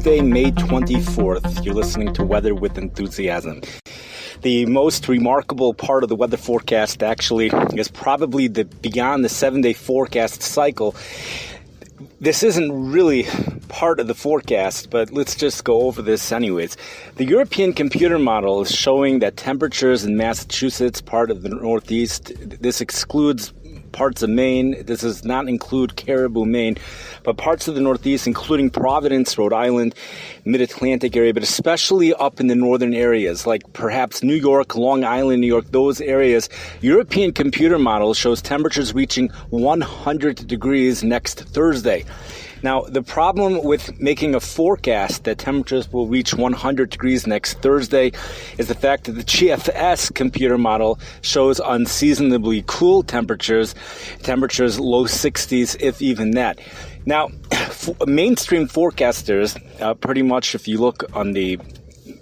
Tuesday, May 24th. You're listening to Weather with Enthusiasm. The most remarkable part of the weather forecast actually is probably beyond the 7-day forecast cycle. This isn't really part of the forecast, but let's just go over this anyways. The European computer model is showing that temperatures in Massachusetts, part of the Northeast, this excludes parts of Maine. This does not include Caribou, Maine, but parts of the Northeast, including Providence, Rhode Island, Mid-Atlantic area, but especially up in the northern areas, like perhaps New York, Long Island, New York, those areas. European computer model shows temperatures reaching 100 degrees next Thursday. Now, the problem with making a forecast that temperatures will reach 100 degrees next Thursday is the fact that the GFS computer model shows unseasonably cool temperatures low 60s, if even that. Now, mainstream forecasters, pretty much if you look on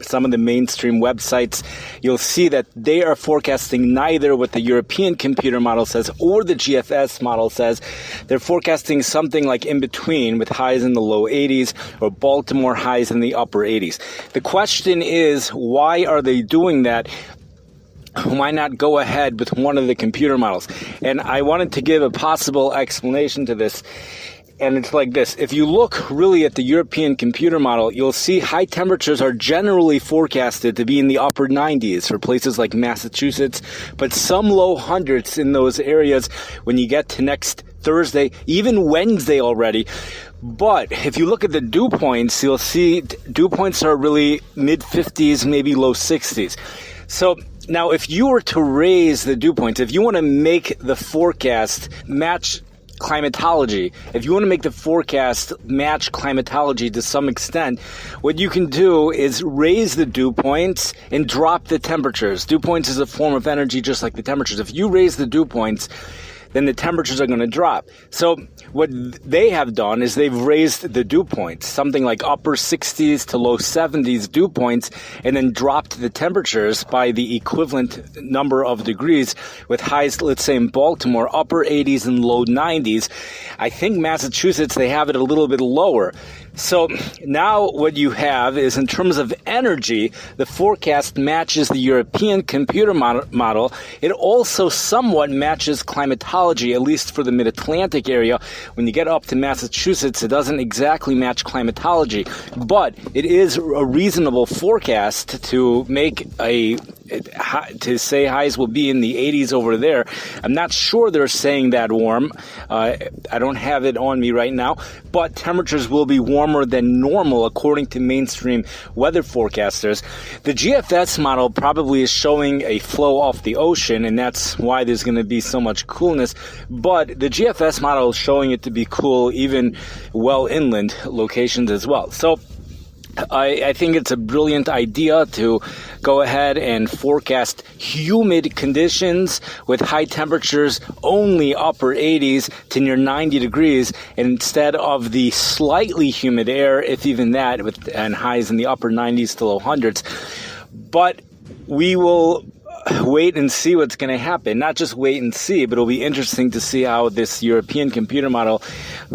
some of the mainstream websites, you'll see that they are forecasting neither what the European computer model says or the GFS model says. They're forecasting something like in between, with highs in the low 80s or Baltimore highs in the upper 80s. The question is, why are they doing that? Why not go ahead with one of the computer models? And I wanted to give a possible explanation to this. And it's like this. If you look really at the European computer model, you'll see high temperatures are generally forecasted to be in the upper 90s for places like Massachusetts, but some low hundreds in those areas when you get to next Thursday, even Wednesday already. But if you look at the dew points, you'll see dew points are really mid-50s, maybe low 60s. So now if you were to raise the dew points, if you want to make the forecast match climatology, if you want to make the forecast match climatology to some extent, what you can do is raise the dew points and drop the temperatures. Dew points is a form of energy just like the temperatures. If you raise the dew points, then the temperatures are going to drop. So what they have done is they've raised the dew points, something like upper 60s to low 70s dew points, and then dropped the temperatures by the equivalent number of degrees, with highs, let's say in Baltimore, upper 80s and low 90s. I think Massachusetts, they have it a little bit lower. So now what you have is, in terms of energy, the forecast matches the European computer model. It also somewhat matches climatology, at least for the Mid-Atlantic area. When you get up to Massachusetts, it doesn't exactly match climatology, but it is a reasonable forecast to make to say highs will be in the 80s over there. I'm not sure they're saying that warm. I don't have it on me right now, but temperatures will be warmer than normal according to mainstream weather forecasters. The GFS model probably is showing a flow off the ocean, and that's why there's going to be so much coolness, but the GFS model is showing it to be cool even well inland locations as well. So I think it's a brilliant idea to go ahead and forecast humid conditions with high temperatures only upper 80s to near 90 degrees, and instead of the slightly humid air, if even that, and highs in the upper 90s to low hundreds. But we will wait and see what's going to happen. Not just wait and see, but it'll be interesting to see how this European computer model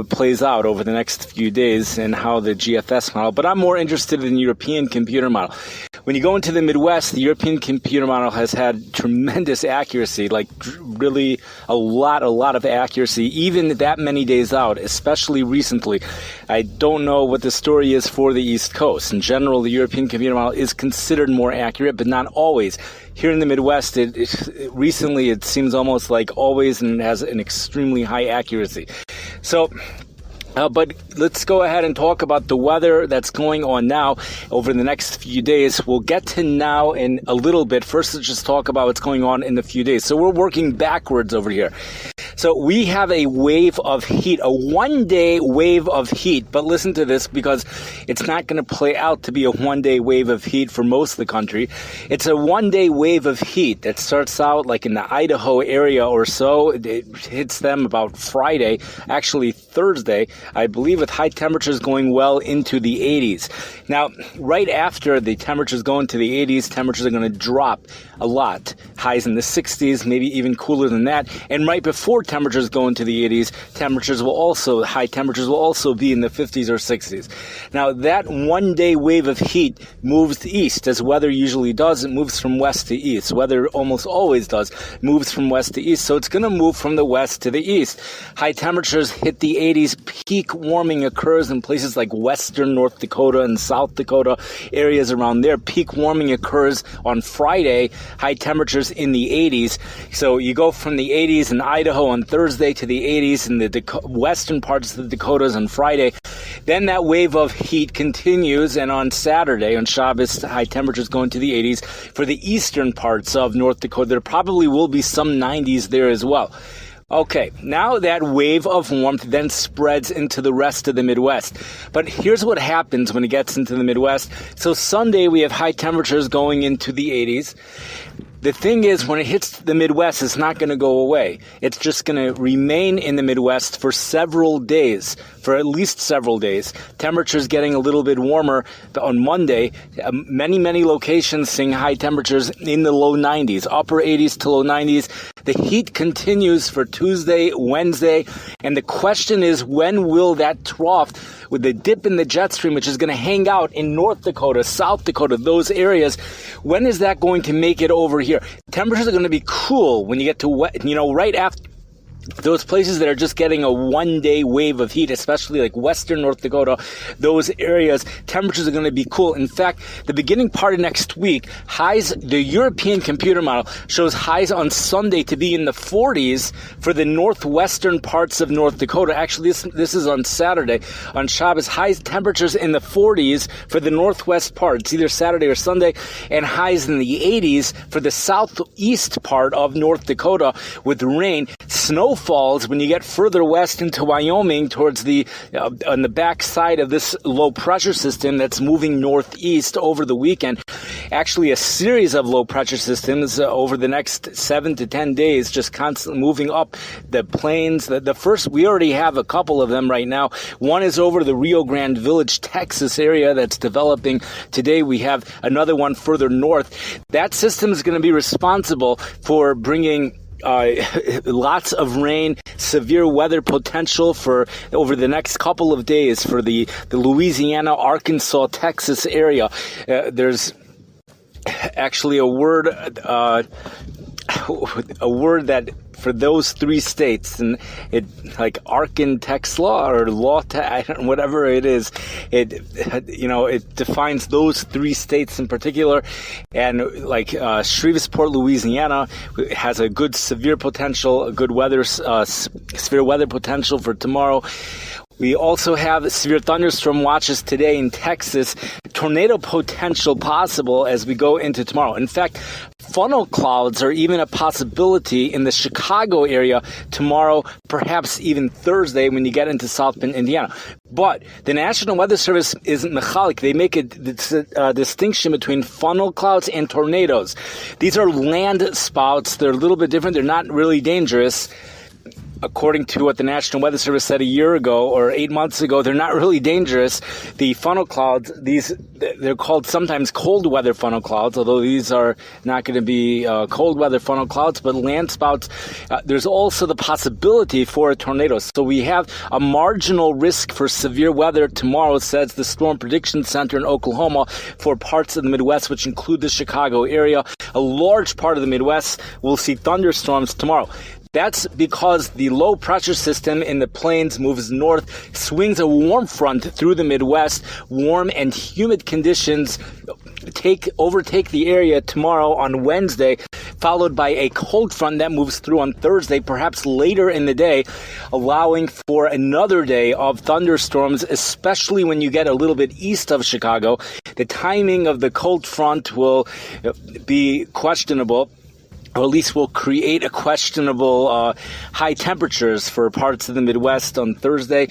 plays out over the next few days and how the GFS model. But I'm more interested in the European computer model. When you go into the Midwest, the European computer model has had tremendous accuracy, like really a lot of accuracy, even that many days out, especially recently. I don't know what the story is for the East Coast. In general, the European computer model is considered more accurate, but not always. Here in the Midwest, recently it seems almost like always, and it has an extremely high accuracy. So, but let's go ahead and talk about the weather that's going on now over the next few days. We'll get to now in a little bit. First, let's just talk about what's going on in the few days. So we're working backwards over here. So we have a wave of heat, a one-day wave of heat. But listen to this, because it's not going to play out to be a one-day wave of heat for most of the country. It's a one-day wave of heat that starts out like in the Idaho area or so. It hits them about Friday, actually Thursday. I believe with high temperatures going well into the 80s. Now, right after the temperatures go into the 80s, temperatures are going to drop a lot. Highs in the 60s, maybe even cooler than that. And right before temperatures go into the 80s, high temperatures will also be in the 50s or 60s. Now, that one-day wave of heat moves east, as weather usually does. It moves from west to east. Weather almost always does. Moves from west to east. So it's going to move from the west to the east. High temperatures hit the 80s. Peak warming occurs in places like western North Dakota and South Dakota, areas around there. Peak warming occurs on Friday. High temperatures in the 80s. So you go from the 80s in Idaho on Thursday to the 80s in the western parts of the Dakotas on Friday. Then that wave of heat continues, and on Saturday, on Shabbos, high temperatures go into the 80s. For the eastern parts of North Dakota, there probably will be some 90s there as well. Okay, now that wave of warmth then spreads into the rest of the Midwest. But here's what happens when it gets into the Midwest. So Sunday, we have high temperatures going into the 80s. The thing is, when it hits the Midwest, it's not going to go away. It's just going to remain in the Midwest for several days, for at least several days. Temperatures getting a little bit warmer on Monday. Many locations seeing high temperatures in the low 90s, upper 80s to low 90s. The heat continues for Tuesday, Wednesday, and the question is, when will that trough with the dip in the jet stream, which is going to hang out in North Dakota, South Dakota, those areas, when is that going to make it over here? Temperatures are going to be cool when you get to, right after those places that are just getting a one-day wave of heat, especially like western North Dakota, those areas, temperatures are going to be cool. In fact, the beginning part of next week, highs, the European computer model shows highs on Sunday to be in the 40s for the northwestern parts of North Dakota. Actually, this is on Saturday. On Shabbos, highs temperatures in the 40s for the northwest part. It's either Saturday or Sunday, and highs in the 80s for the southeast part of North Dakota with rain. Snow falls when you get further west into Wyoming towards on the back side of this low pressure system that's moving northeast over the weekend. Actually, a series of low pressure systems over the next 7 to 10 days, just constantly moving up the plains. The first, we already have a couple of them right now. One is over the Rio Grande Village, Texas area that's developing. Today we have another one further north. That system is going to be responsible for bringing lots of rain, severe weather potential for over the next couple of days for the Louisiana, Arkansas, Texas area. There's actually a word that for those three states, and it like Arkansas or law, whatever it is, it defines those three states in particular, and like Shreveport, Louisiana, has a good severe potential, a good severe weather potential for tomorrow. We also have severe thunderstorm watches today in Texas. Tornado potential possible as we go into tomorrow. In fact, funnel clouds are even a possibility in the Chicago area tomorrow, perhaps even Thursday when you get into South Bend, Indiana. But the National Weather Service isn't mechalik. They make a distinction between funnel clouds and tornadoes. These are land spouts. They're a little bit different. They're not really dangerous. According to what the National Weather Service said a year ago or 8 months ago, they're not really dangerous. The funnel clouds, they're called sometimes cold weather funnel clouds, although these are not going to be cold weather funnel clouds, but land spouts. There's also the possibility for a tornado. So we have a marginal risk for severe weather tomorrow, says the Storm Prediction Center in Oklahoma, for parts of the Midwest, which include the Chicago area. A large part of the Midwest will see thunderstorms tomorrow. That's because the low pressure system in the plains moves north, swings a warm front through the Midwest. Warm and humid conditions overtake the area tomorrow on Wednesday, followed by a cold front that moves through on Thursday, perhaps later in the day, allowing for another day of thunderstorms, especially when you get a little bit east of Chicago. The timing of the cold front will be questionable, or at least will create a questionable high temperatures for parts of the Midwest on Thursday.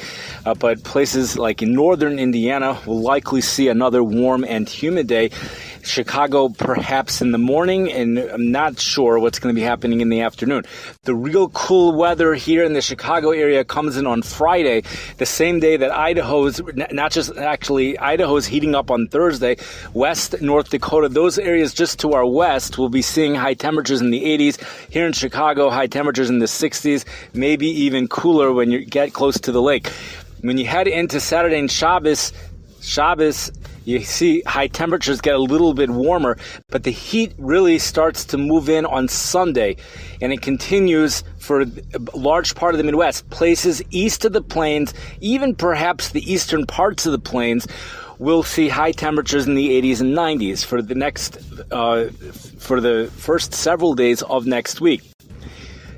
But places like in northern Indiana will likely see another warm and humid day. Chicago perhaps in the morning, and I'm not sure what's going to be happening in the afternoon. The real cool weather here in the Chicago area comes in on Friday, the same day that Idaho's heating up on Thursday. West North Dakota, those areas just to our west, will be seeing high temperatures in the 80s. Here in Chicago, high temperatures in the 60s, maybe even cooler when you get close to the lake. When you head into Saturday and Shabbos, you see high temperatures get a little bit warmer, but the heat really starts to move in on Sunday, and it continues for a large part of the Midwest. Places east of the plains, even perhaps the eastern parts of the plains, will see high temperatures in the 80s and 90s for the first several days of next week.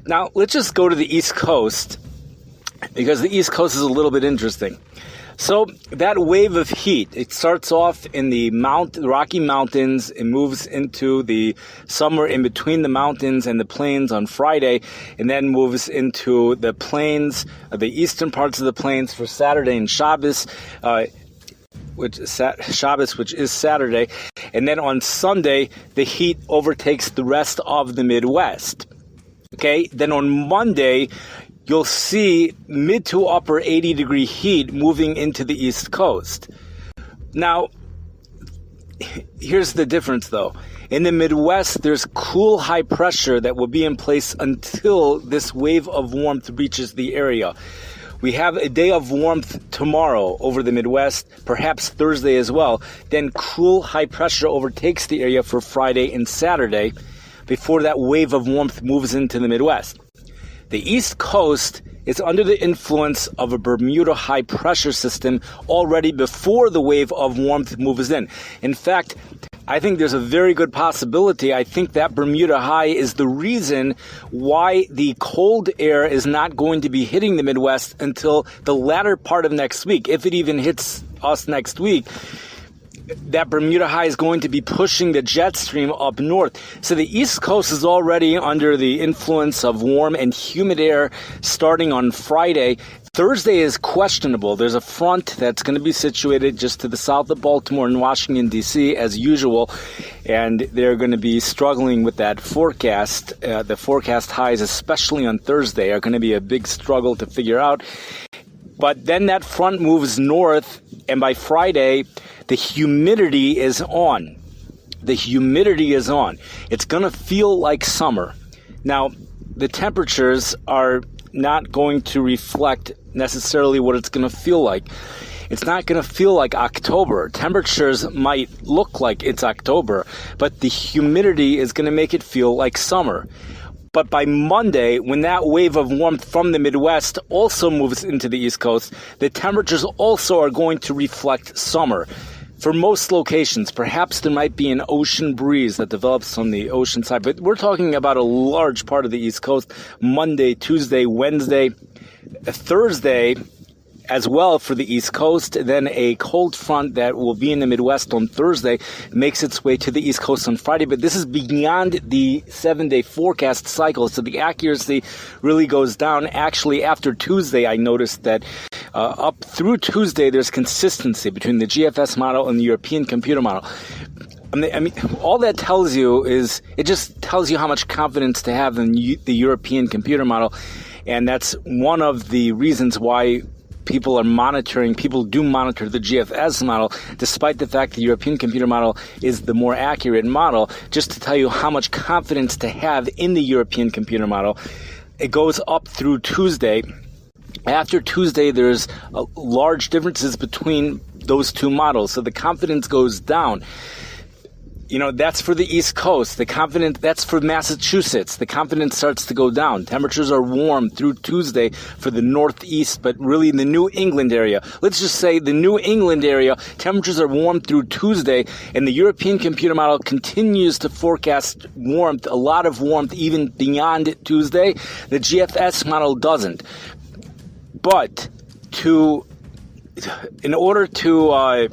Now, let's just go to the East Coast, because the East Coast is a little bit interesting. So that wave of heat, it starts off in the Rocky Mountains. It moves into somewhere in between the mountains and the plains on Friday, and then moves into the plains, the eastern parts of the plains for Saturday and Shabbos, which is Saturday. And then on Sunday, the heat overtakes the rest of the Midwest. Okay, then on Monday, you'll see mid to upper 80-degree heat moving into the East Coast. Now, here's the difference, though. In the Midwest, there's cool high pressure that will be in place until this wave of warmth reaches the area. We have a day of warmth tomorrow over the Midwest, perhaps Thursday as well. Then cool high pressure overtakes the area for Friday and Saturday before that wave of warmth moves into the Midwest. The East Coast is under the influence of a Bermuda high pressure system already before the wave of warmth moves in. In fact, I think there's a very good possibility. I think that Bermuda high is the reason why the cold air is not going to be hitting the Midwest until the latter part of next week. If it even hits us next week, that Bermuda high is going to be pushing the jet stream up north. So the East Coast is already under the influence of warm and humid air starting on Friday. Thursday is questionable. There's a front that's going to be situated just to the south of Baltimore and Washington, D.C., as usual, and they're going to be struggling with that forecast. The forecast highs, especially on Thursday, are going to be a big struggle to figure out. But then that front moves north, and by Friday, the humidity is on. The humidity is on. It's going to feel like summer. Now, the temperatures are not going to reflect necessarily what it's going to feel like. It's not going to feel like October. Temperatures might look like it's October, but the humidity is going to make it feel like summer. But by Monday, when that wave of warmth from the Midwest also moves into the East Coast, the temperatures also are going to reflect summer. For most locations, perhaps there might be an ocean breeze that develops on the ocean side, but we're talking about a large part of the East Coast, Monday, Tuesday, Wednesday, Thursday, as well for the East Coast. Then a cold front that will be in the Midwest on Thursday makes its way to the East Coast on Friday. But this is beyond the 7-day forecast cycle, so the accuracy really goes down. Actually, after Tuesday, I noticed that up through Tuesday, there's consistency between the GFS model and the European computer model. I mean, all that tells you is, it just tells you how much confidence to have in the European computer model. And that's one of the reasons why people do monitor the GFS model, despite the fact the European computer model is the more accurate model, just to tell you how much confidence to have in the European computer model. It goes up through Tuesday. After Tuesday, there's large differences between those two models, so the confidence goes down. You know, that's for the East Coast. That's for Massachusetts. The confidence starts to go down. Temperatures are warm through Tuesday for the Northeast, but really in the New England area. Let's just say the New England area, temperatures are warm through Tuesday, and the European computer model continues to forecast warmth, a lot of warmth, even beyond Tuesday. The GFS model doesn't. But in order to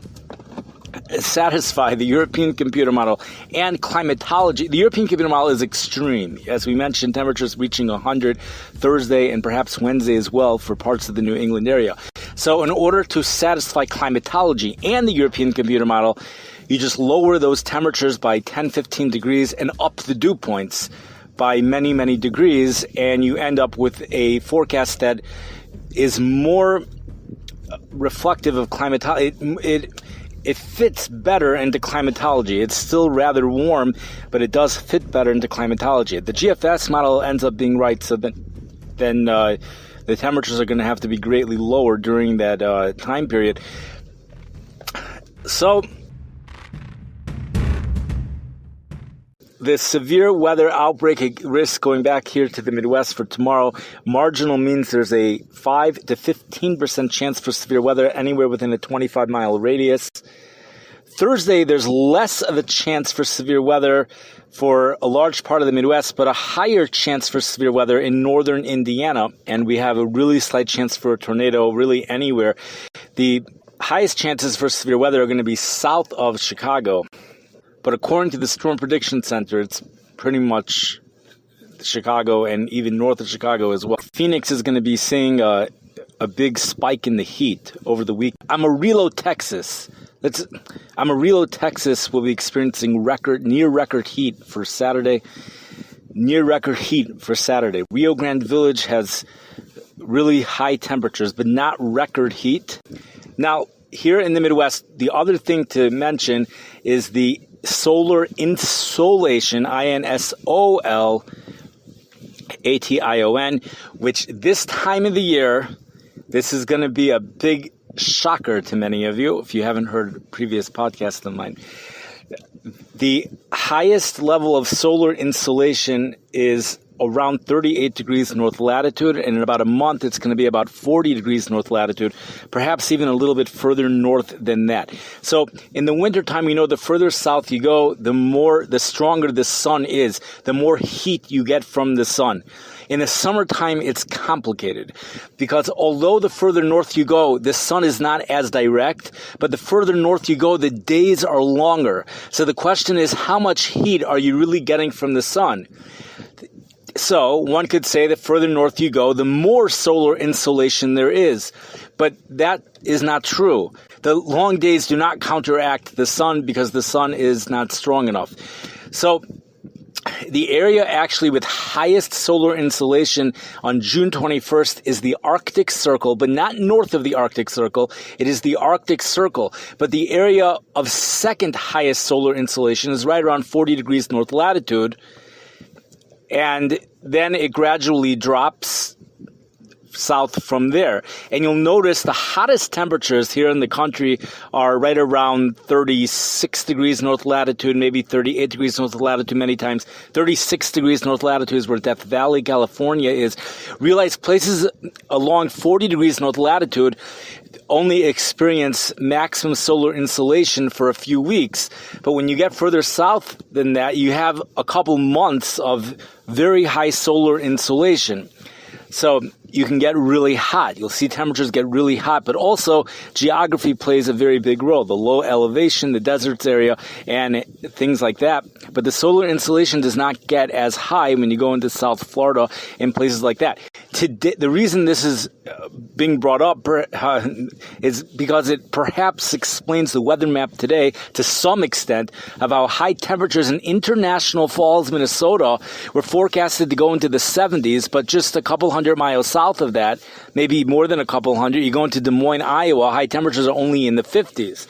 satisfy the European computer model and climatology, the European computer model is extreme. As we mentioned, temperatures reaching 100 Thursday and perhaps Wednesday as well for parts of the New England area. So in order to satisfy climatology and the European computer model, You just lower those temperatures by 10, 15 degrees and up the dew points by many, many degrees, and you end up with a forecast that is more reflective of climatology. It fits better into climatology. It's still rather warm, but it does fit better into climatology. The GFS model ends up being right, so then the temperatures are going to have to be greatly lower during that time period. So the severe weather outbreak risk going back here to the Midwest for tomorrow, marginal means there's a 5 to 15% chance for severe weather anywhere within a 25-mile radius. Thursday, there's less of a chance for severe weather for a large part of the Midwest, but a higher chance for severe weather in northern Indiana, and we have a really slight chance for a tornado really anywhere. The highest chances for severe weather are going to be south of Chicago. But according to the Storm Prediction Center, it's pretty much Chicago and even north of Chicago as well. Phoenix is going to be seeing a big spike in the heat over the week. Amarillo, Texas will be experiencing near record heat for Saturday. Rio Grande Village has really high temperatures, but not record heat. Now, here in the Midwest, the other thing to mention is the solar insolation, INSOLATION, which this time of the year, this is going to be a big shocker to many of you if you haven't heard previous podcasts of mine. The highest level of solar insolation is around 38 degrees north latitude, and in about a month it's going to be about 40 degrees north latitude, perhaps even a little bit further north than that. So in the wintertime, you know, the further south you go, the stronger the sun is, the more heat you get from the sun. In the summertime, it's complicated because although the further north you go, the sun is not as direct, but the further north you go, the days are longer. So the question is, how much heat are you really getting from the sun? So one could say that further north you go, the more solar insolation there is. But that is not true. The long days do not counteract the sun because the sun is not strong enough. So the area actually with highest solar insolation on June 21st is the Arctic Circle, but not north of the Arctic Circle. It is the Arctic Circle. But the area of second highest solar insolation is right around 40 degrees north latitude. And then it gradually drops south from there. And you'll notice the hottest temperatures here in the country are right around 36 degrees north latitude, maybe 38 degrees north latitude many times. 36 degrees north latitude is where Death Valley, California is. Realize places along 40 degrees north latitude only experience maximum solar insolation for a few weeks. But when you get further south than that, you have a couple months of very high solar insolation. So you can get really hot. You'll see temperatures get really hot, but also geography plays a very big role. The low elevation, the deserts area, and things like that. But the solar insolation does not get as high when you go into South Florida and places like that. Today, the reason this is being brought up is because it perhaps explains the weather map today to some extent of how high temperatures in International Falls, Minnesota were forecasted to go into the 70s, but just a couple hundred miles south of that, maybe more than a couple hundred, you go into Des Moines, Iowa, high temperatures are only in the 50s.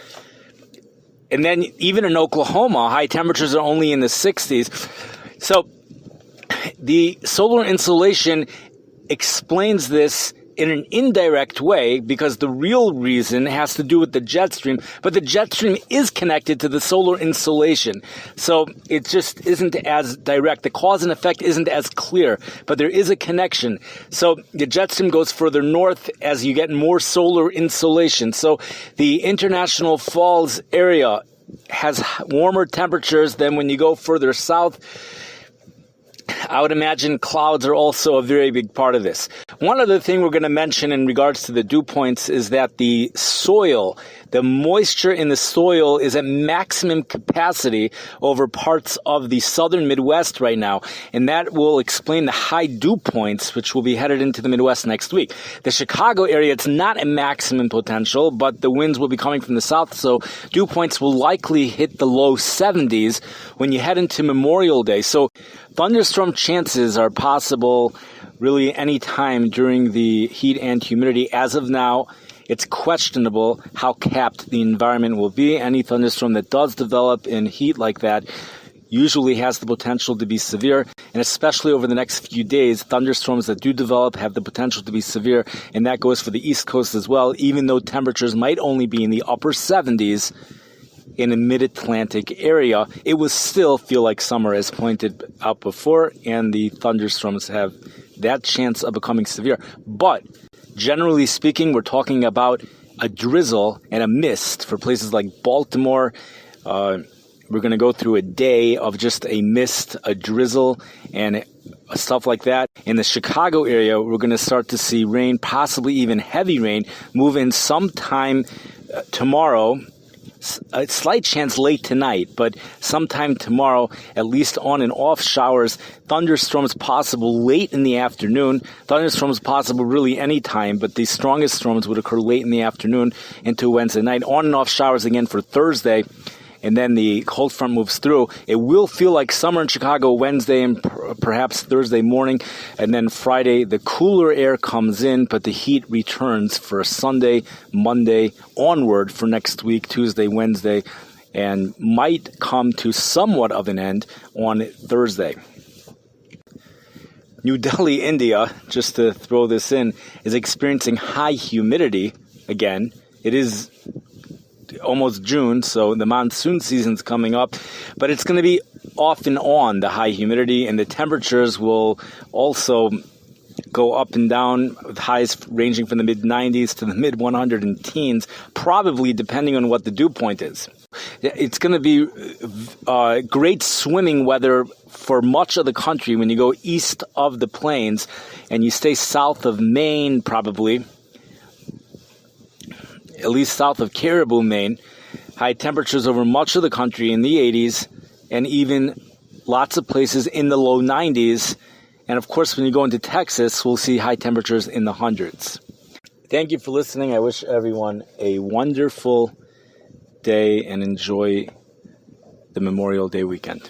And then even in Oklahoma, high temperatures are only in the 60s. So the solar insolation explains this in an indirect way because the real reason has to do with the jet stream, but the jet stream is connected to the solar insolation. So it just isn't as direct. The cause and effect isn't as clear, but there is a connection. So the jet stream goes further north as you get more solar insolation. So the International Falls area has warmer temperatures than when you go further south. I would imagine clouds are also a very big part of this. One other thing we're going to mention in regards to the dew points is that the soil, the moisture in the soil is at maximum capacity over parts of the southern Midwest right now, and that will explain the high dew points, which will be headed into the Midwest next week. The Chicago area, it's not at maximum potential, but the winds will be coming from the south, so dew points will likely hit the low 70s when you head into Memorial Day. So thunderstorm chances are possible really any time during the heat and humidity. As of now, it's questionable how capped the environment will be. Any thunderstorm that does develop in heat like that usually has the potential to be severe, and especially over the next few days, thunderstorms that do develop have the potential to be severe, and that goes for the East Coast as well, even though temperatures might only be in the upper 70s in the mid-Atlantic area. It will still feel like summer, as pointed out before, and the thunderstorms have that chance of becoming severe. But generally speaking, we're talking about a drizzle and a mist for places like Baltimore. We're going to go through a day of just a mist, a drizzle, and stuff like that. In the Chicago area, we're going to start to see rain, possibly even heavy rain, move in sometime tomorrow. A slight chance late tonight, but sometime tomorrow, at least on and off showers. Thunderstorms possible late in the afternoon. Thunderstorms possible really any time, but the strongest storms would occur late in the afternoon into Wednesday night. On and off showers again for Thursday, and then the cold front moves through. It will feel like summer in Chicago Wednesday and perhaps Thursday morning, and then Friday the cooler air comes in, but the heat returns for Sunday, Monday onward for next week, Tuesday, Wednesday, and might come to somewhat of an end on Thursday. New Delhi, India, just to throw this in, is experiencing high humidity again. It is almost June, so the monsoon season's coming up, but it's going to be off and on, the high humidity, and the temperatures will also go up and down, with highs ranging from the mid-90s to the mid-100 and teens, probably depending on what the dew point is. It's going to be great swimming weather for much of the country when you go east of the plains and you stay south of Maine, probably, at least south of Caribou, Maine. High temperatures over much of the country in the 80s, and even lots of places in the low 90s. And of course, when you go into Texas, we'll see high temperatures in the hundreds. Thank you for listening. I wish everyone a wonderful day and enjoy the Memorial Day weekend.